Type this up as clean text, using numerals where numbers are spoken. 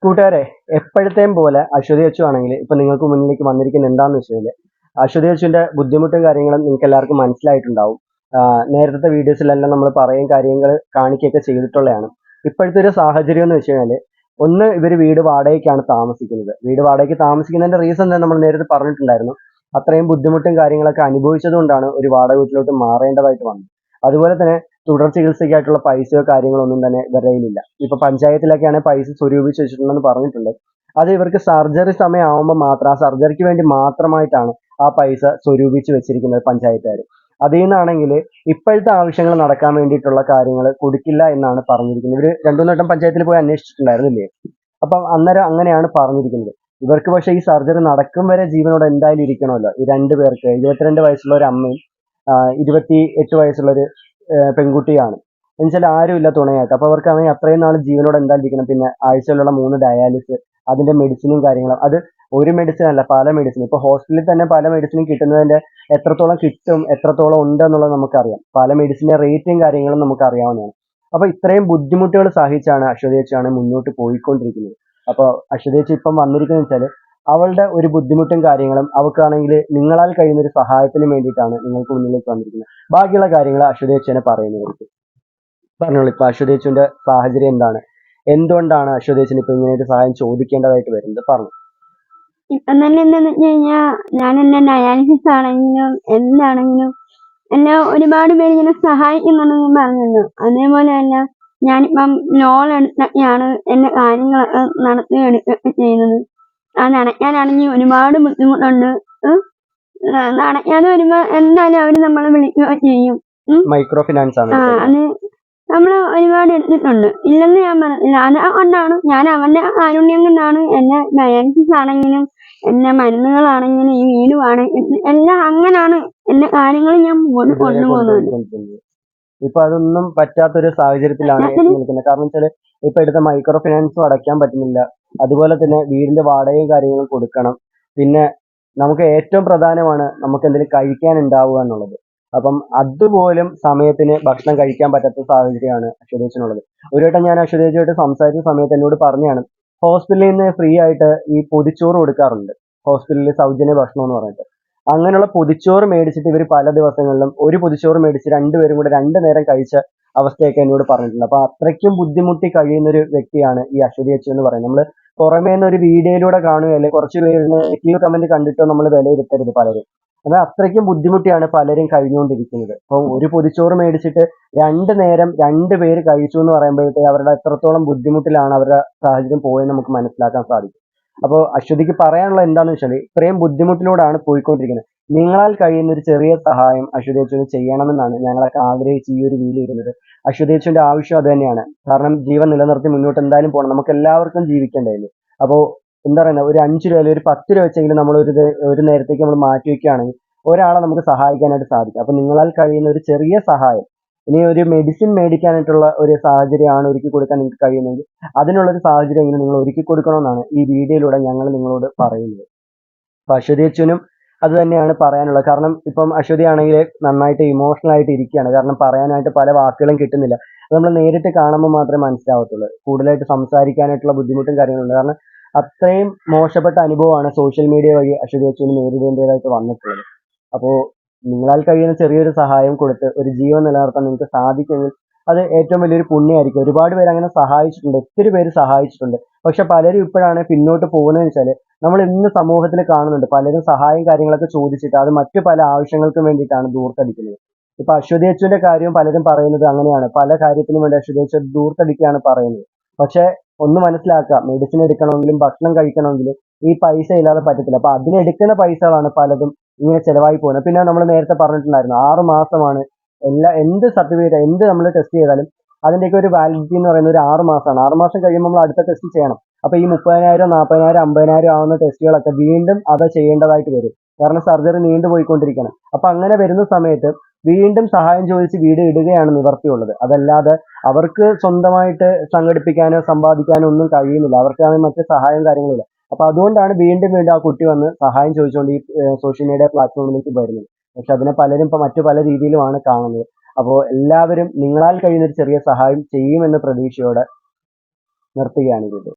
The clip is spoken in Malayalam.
കൂട്ടുകാരെ, എപ്പോഴത്തെയും പോലെ അശ്വതി അച്ചു ആണെങ്കിൽ ഇപ്പൊ നിങ്ങൾക്ക് മുന്നിലേക്ക് വന്നിരിക്കുന്ന എന്താന്ന് വെച്ചാൽ, അശ്വതി അച്ചുവിന്റെ ബുദ്ധിമുട്ടും കാര്യങ്ങളും നിങ്ങൾക്ക് എല്ലാവർക്കും മനസ്സിലായിട്ടുണ്ടാവും. നേരത്തെ വീഡിയോസിലെല്ലാം നമ്മൾ പറയും കാര്യങ്ങൾ കാണിക്കുകയൊക്കെ ചെയ്തിട്ടുള്ളതാണ്. ഇപ്പോഴത്തെ ഒരു സാഹചര്യം എന്ന് വെച്ച് കഴിഞ്ഞാൽ, ഒന്ന് ഇവർ വീട് വാടകയ്ക്കാണ് താമസിക്കുന്നത്. വീട് വാടകയ്ക്ക് താമസിക്കുന്നതിന്റെ റീസൺ തന്നെ നമ്മൾ നേരത്തെ പറഞ്ഞിട്ടുണ്ടായിരുന്നു. അത്രയും ബുദ്ധിമുട്ടും കാര്യങ്ങളൊക്കെ അനുഭവിച്ചത് കൊണ്ടാണ് ഒരു വാടക വീട്ടിലോട്ട് മാറേണ്ടതായിട്ട് വന്നത്. അതുപോലെ തന്നെ തുടർ ചികിത്സയ്ക്കായിട്ടുള്ള പൈസയോ കാര്യങ്ങളോ ഒന്നും തന്നെ ഇവരുടെ കയ്യിലില്ല. ഇപ്പൊ പഞ്ചായത്തിലൊക്കെയാണ് പൈസ സ്വരൂപിച്ച് വെച്ചിട്ടുണ്ടെന്ന് പറഞ്ഞിട്ടുണ്ട്. അത് ഇവർക്ക് സർജറി സമയമാകുമ്പോൾ മാത്രം, ആ സർജറിക്ക് വേണ്ടി മാത്രമായിട്ടാണ് ആ പൈസ സ്വരൂപിച്ച് വെച്ചിരിക്കുന്നത് പഞ്ചായത്തുകാർ. അതിൽ നിന്നാണെങ്കിൽ ഇപ്പോഴത്തെ ആവശ്യങ്ങൾ നടക്കാൻ വേണ്ടിയിട്ടുള്ള കാര്യങ്ങൾ കൊടുക്കില്ല എന്നാണ് പറഞ്ഞിരിക്കുന്നത്. ഇവർ രണ്ടു മൂന്ന് വട്ടം പഞ്ചായത്തിൽ പോയി അന്വേഷിച്ചിട്ടുണ്ടായിരുന്നില്ലേ? അപ്പം അന്നേരം അങ്ങനെയാണ് പറഞ്ഞിരിക്കുന്നത്. ഇവർക്ക് പക്ഷേ ഈ സർജറി നടക്കും വരെ ജീവനോടെ എന്തായാലും ഇരിക്കണമല്ലോ. ഈ രണ്ടു പേർക്ക്, 22 വയസ്സുള്ള ഒരു അമ്മയും 28 വയസ്സുള്ള ഒരു പെൺകുട്ടിയാണ്. എന്നുവെച്ചാൽ ആരുമില്ല തുണയായിട്ട്. അപ്പൊ അവർക്കാണെങ്കിൽ അത്രയും നാൾ ജീവനോടെ എന്തായാലും ഇരിക്കണം. പിന്നെ ആഴ്ചയിലുള്ള 3 ഡയാലിസിസ്, അതിന്റെ മെഡിസിനും കാര്യങ്ങളും. അത് ഒരു മെഡിസിൻ അല്ല, പല മെഡിസിൻ. ഇപ്പൊ ഹോസ്പിറ്റലിൽ തന്നെ പല മെഡിസിനും കിട്ടുന്നതിന്റെ എത്രത്തോളം കിട്ടും, എത്രത്തോളം ഉണ്ട് എന്നുള്ളത് നമുക്കറിയാം. പല മെഡിസിന്റെ റേറ്റും കാര്യങ്ങളും നമുക്ക് അറിയാവുന്നതാണ്. അപ്പൊ ഇത്രയും ബുദ്ധിമുട്ടുകൾ സഹിച്ചാണ് അശ്വതി ചേച്ചിയാണ് മുന്നോട്ട് പോയിക്കൊണ്ടിരിക്കുന്നത്. അപ്പൊ അശ്വതി ചേച്ചി ഇപ്പം വന്നിരിക്കുന്നത് വെച്ചാൽ, അവളുടെ ഒരു ബുദ്ധിമുട്ടും കാര്യങ്ങളും അവൾക്കാണെങ്കിൽ നിങ്ങളാൽ കഴിയുന്ന ഒരു സഹായത്തിന് വേണ്ടിയിട്ടാണ് നിങ്ങൾക്ക് മുന്നിലേക്ക് വന്നിരിക്കുന്നത്. ബാക്കിയുള്ള കാര്യങ്ങൾ അശ്വതി ചേച്ചിനെ പറയുന്നതായിരിക്കും. പറഞ്ഞോളൂ, ഇപ്പൊ അശ്വതി ചേച്ചിന്റെ സാഹചര്യം എന്താണ്, എന്തുകൊണ്ടാണ് അശ്വതി ചേച്ചിന് ഇപ്പൊ ഇങ്ങനെ ഒരു സഹായം ചോദിക്കേണ്ടതായിട്ട് വരുന്നത്, പറഞ്ഞു. ഇപ്പം തന്നെ എന്താന്ന് വെച്ച് കഴിഞ്ഞാൽ, ഞാൻ എന്നെ ഡയാലിസിസ് ആണെങ്കിലും എന്താണെങ്കിലും എന്നെ ഒരുപാട് പേര് ഇങ്ങനെ സഹായിക്കുന്നുണ്ടെന്ന് പറഞ്ഞല്ലോ. അതേപോലെ തന്നെ ഞാനിപ്പം ലോൺ എടുത്തൊക്കെയാണ് എന്റെ കാര്യങ്ങളൊക്കെ നടത്തിയെടുക്കുകയൊക്കെ ചെയ്യുന്നത്. അത് അടയ്ക്കാനാണെങ്കിൽ ഒരുപാട് ബുദ്ധിമുട്ടുണ്ട്. അടയ്ക്കാതെ വരുമ്പോൾ എന്തായാലും അവർ നമ്മളെ വിളിക്കുകയോ ചെയ്യും. മൈക്രോ ഫിനാൻസ് ആണ്. അത് നമ്മൾ ഒരുപാട് എടുത്തിട്ടുണ്ട്, ഇല്ലെന്ന് ഞാൻ പറഞ്ഞില്ല. അതുകൊണ്ടാണ് ഞാൻ അവന്റെ കാരുണ്യം കൊണ്ടാണ് എന്നെ ഡയാലിസിസ് ആണെങ്കിലും എന്റെ മരുന്നുകളാണെങ്കിലും ഈ വീടുവാണെങ്കിലും എല്ലാം അങ്ങനാണ് എന്റെ കാര്യങ്ങൾ ഞാൻ കൊണ്ടുപോകുന്നത്. ഇപ്പൊ അതൊന്നും പറ്റാത്തൊരു സാഹചര്യത്തിലാണ് നിൽക്കുന്നത്. കാരണം വെച്ചാല് ഇപ്പൊ എടുത്ത മൈക്രോ ഫിനാൻസും അടയ്ക്കാൻ പറ്റുന്നില്ല. അതുപോലെ തന്നെ വീടിന്റെ വാടകയും കാര്യങ്ങളും കൊടുക്കണം. പിന്നെ നമുക്ക് ഏറ്റവും പ്രധാനമാണ് നമുക്ക് എന്തെങ്കിലും കഴിക്കാൻ ഉണ്ടാവുക എന്നുള്ളത്. അപ്പം അതുപോലും സമയത്തിന് ഭക്ഷണം കഴിക്കാൻ പറ്റാത്ത സാഹചര്യമാണ് അശ്വതേച്ചിനുള്ളത്. ഒരു വട്ടം ഞാൻ അശ്വതേച്ചിയായിട്ട് സംസാരിച്ച സമയത്ത് എന്നോട് പറഞ്ഞാണ്, ഹോസ്പിറ്റലിൽ നിന്ന് ഫ്രീ ആയിട്ട് ഈ പൊതിച്ചോറ് കൊടുക്കാറുണ്ട്, ഹോസ്പിറ്റലിൽ സൗജന്യ ഭക്ഷണം എന്ന് പറഞ്ഞിട്ട്. അങ്ങനെയുള്ള പൊതിച്ചോറ് മേടിച്ചിട്ട് ഇവർ പല ദിവസങ്ങളിലും ഒരു പൊതിച്ചോറ് മേടിച്ച് രണ്ടുപേരും കൂടെ 2 നേരം കഴിച്ച അവസ്ഥയൊക്കെ എന്നോട് പറഞ്ഞിട്ടുണ്ട്. അപ്പൊ അത്രയ്ക്കും ബുദ്ധിമുട്ടി കഴിയുന്ന ഒരു വ്യക്തിയാണ് ഈ അശ്വതി അച്ചു എന്ന് പറയുന്നത്. നമ്മൾ പുറമേ നിന്ന് ഒരു വീഡിയോയിലൂടെ കാണുകയല്ലേ, കുറച്ച് പേരിന് നെഗറ്റീവ് കമന്റ് കണ്ടിട്ടോ നമ്മൾ വിലയിരുത്തരുത് പലരും. അത് അത്രയ്ക്കും ബുദ്ധിമുട്ടിയാണ് പലരും കഴിഞ്ഞുകൊണ്ടിരിക്കുന്നത്. അപ്പം ഒരു പൊതിച്ചോറ് മേടിച്ചിട്ട് 2 നേരം 2 പേര് കഴിച്ചു എന്ന് പറയുമ്പോഴത്തേക്ക് അവരുടെ എത്രത്തോളം ബുദ്ധിമുട്ടിലാണ് അവരുടെ സാഹചര്യം പോയെന്ന് നമുക്ക് മനസ്സിലാക്കാൻ സാധിക്കും. അപ്പോൾ അശ്വതിക്ക് പറയാനുള്ള എന്താണെന്ന് വെച്ചാൽ, ഇത്രയും ബുദ്ധിമുട്ടിലൂടെയാണ് പോയിക്കൊണ്ടിരിക്കുന്നത്. നിങ്ങളാൽ കഴിയുന്ന ഒരു ചെറിയ സഹായം അശ്വതി അച്ചുവിന് ചെയ്യണമെന്നാണ് ഞങ്ങളൊക്കെ ആഗ്രഹിച്ച് ഈ ഒരു വീഡിയോ ഇരുന്നത്. അശ്വതി അച്ചുവിന്റെ ആവശ്യം അത് തന്നെയാണ്. കാരണം ജീവൻ നിലനിർത്തി മുന്നോട്ട് എന്തായാലും പോകണം, നമുക്ക് എല്ലാവർക്കും ജീവിക്കേണ്ടതല്ലേ. അപ്പോൾ എന്താ പറയുന്നത്, ഒരു 5 രൂപ അല്ലെങ്കിൽ ഒരു 10 രൂപ വെച്ചെങ്കിലും നമ്മൾ ഒരു നേരത്തേക്ക് നമ്മൾ മാറ്റി വെക്കുകയാണെങ്കിൽ ഒരാളെ നമുക്ക് സഹായിക്കാനായിട്ട് സാധിക്കും. അപ്പൊ നിങ്ങളാൽ കഴിയുന്ന ഒരു ചെറിയ സഹായം, ഇനി ഒരു മെഡിസിൻ മേടിക്കാനായിട്ടുള്ള ഒരു സാഹചര്യമാണ് ഒരുക്കി കൊടുക്കാൻ നിങ്ങൾക്ക് കഴിയുമെങ്കിൽ അതിനുള്ളൊരു സാഹചര്യം എങ്കിലും നിങ്ങൾ ഒരുക്കി കൊടുക്കണമെന്നാണ് ഈ വീഡിയോയിലൂടെ ഞങ്ങൾ നിങ്ങളോട് പറയുന്നത്. അപ്പൊ അശ്വതി അച്ഛനും അത് തന്നെയാണ് പറയാനുള്ളത്. കാരണം ഇപ്പം അശ്വതി ആണെങ്കിൽ നന്നായിട്ട് ഇമോഷണൽ ആയിട്ട് ഇരിക്കുകയാണ്. കാരണം പറയാനായിട്ട് പല വാക്കുകളും കിട്ടുന്നില്ല. അത് നമ്മൾ നേരിട്ട് കാണുമ്പോൾ മാത്രമേ മനസ്സിലാവത്തുള്ളൂ. കൂടുതലായിട്ട് സംസാരിക്കാനായിട്ടുള്ള ബുദ്ധിമുട്ടും കാര്യങ്ങളുണ്ട്. കാരണം അത്രയും മോശപ്പെട്ട അനുഭവമാണ് സോഷ്യൽ മീഡിയ വഴി അശ്വതി അച്ഛന് നേരിടേണ്ടതായിട്ട് വന്നിട്ടുള്ളത്. അപ്പോൾ നിങ്ങളാൽ കഴിയുന്ന ചെറിയൊരു സഹായം കൊടുത്ത് ഒരു ജീവൻ നിലനിർത്താൻ നിങ്ങൾക്ക് സാധിക്കുമെങ്കിൽ അത് ഏറ്റവും വലിയൊരു പുണ്യമായിരിക്കും. ഒരുപാട് പേര് അങ്ങനെ സഹായിച്ചിട്ടുണ്ട്, ഒത്തിരി പേര് സഹായിച്ചിട്ടുണ്ട്. പക്ഷെ പലരും ഇപ്പോഴാണ് പിന്നോട്ട് പോകുന്നതെന്ന് വെച്ചാൽ, നമ്മൾ ഇന്ന് സമൂഹത്തിൽ കാണുന്നുണ്ട് പലരും സഹായം കാര്യങ്ങളൊക്കെ ചോദിച്ചിട്ട് അത് മറ്റു പല ആവശ്യങ്ങൾക്കും വേണ്ടിയിട്ടാണ് ദൂർത്തടിക്കുന്നത്. ഇപ്പൊ അശ്വതി അച്ചുവിന്റെ കാര്യം പലരും പറയുന്നത് അങ്ങനെയാണ്, പല കാര്യത്തിനും വേണ്ടി അശ്വതി അച്ചു ദൂർത്തടിക്കുകയാണ് പറയുന്നത്. പക്ഷെ ഒന്ന് മനസ്സിലാക്കുക, മെഡിസിൻ എടുക്കണമെങ്കിലും ഭക്ഷണം കഴിക്കണമെങ്കിലും ഈ പൈസ ഇല്ലാതെ പറ്റത്തില്ല. അപ്പൊ അതിനെടുക്കുന്ന പൈസകളാണ് പലതും ഇങ്ങനെ ചെലവായി പോകുന്നത്. പിന്നെ നമ്മൾ നേരത്തെ പറഞ്ഞിട്ടുണ്ടായിരുന്നു, 6 മാസമാണ് എന്ത് സർട്ടിഫിക്കറ്റ് എന്ത് നമ്മൾ ടെസ്റ്റ് ചെയ്താലും അതിന്റെയൊക്കെ ഒരു വാലിഡിറ്റി എന്ന് പറയുന്നത് ഒരു 6 മാസമാണ്. 6 മാസം കഴിയുമ്പോൾ നമ്മൾ അടുത്ത ടെസ്റ്റ് ചെയ്യണം. അപ്പൊ ഈ 30,000 40,000 50,000 ആവുന്ന ടെസ്റ്റുകളൊക്കെ വീണ്ടും അത് ചെയ്യേണ്ടതായിട്ട് വരും. കാരണം സർജറി നീണ്ടുപോയിക്കൊണ്ടിരിക്കണം. അപ്പൊ അങ്ങനെ വരുന്ന സമയത്ത് വീണ്ടും സഹായം ചോദിച്ച് വീട് ഇടുകയാണ് നിവർത്തിയുള്ളത്. അതല്ലാതെ അവർക്ക് സ്വന്തമായിട്ട് സംഘടിപ്പിക്കാനോ സമ്പാദിക്കാനോ ഒന്നും കഴിയുന്നില്ല. അവർക്കാണെങ്കിൽ മറ്റ് സഹായം കാര്യങ്ങളില്ല. അപ്പൊ അതുകൊണ്ടാണ് വീണ്ടും വീണ്ടും ആ കുട്ടി വന്ന് സഹായം ചോദിച്ചുകൊണ്ട് ഈ സോഷ്യൽ മീഡിയ പ്ലാറ്റ്ഫോമിലേക്ക് വരുന്നത്. പക്ഷെ അതിനെ പലരും ഇപ്പൊ മറ്റു പല രീതിയിലുമാണ് കാണുന്നത്. അപ്പോൾ എല്ലാവരും നിങ്ങളാൽ കഴിയുന്ന ഒരു ചെറിയ സഹായം ചെയ്യുമെന്ന പ്രതീക്ഷയോടെ നിർത്തുകയാണ് ഇത്.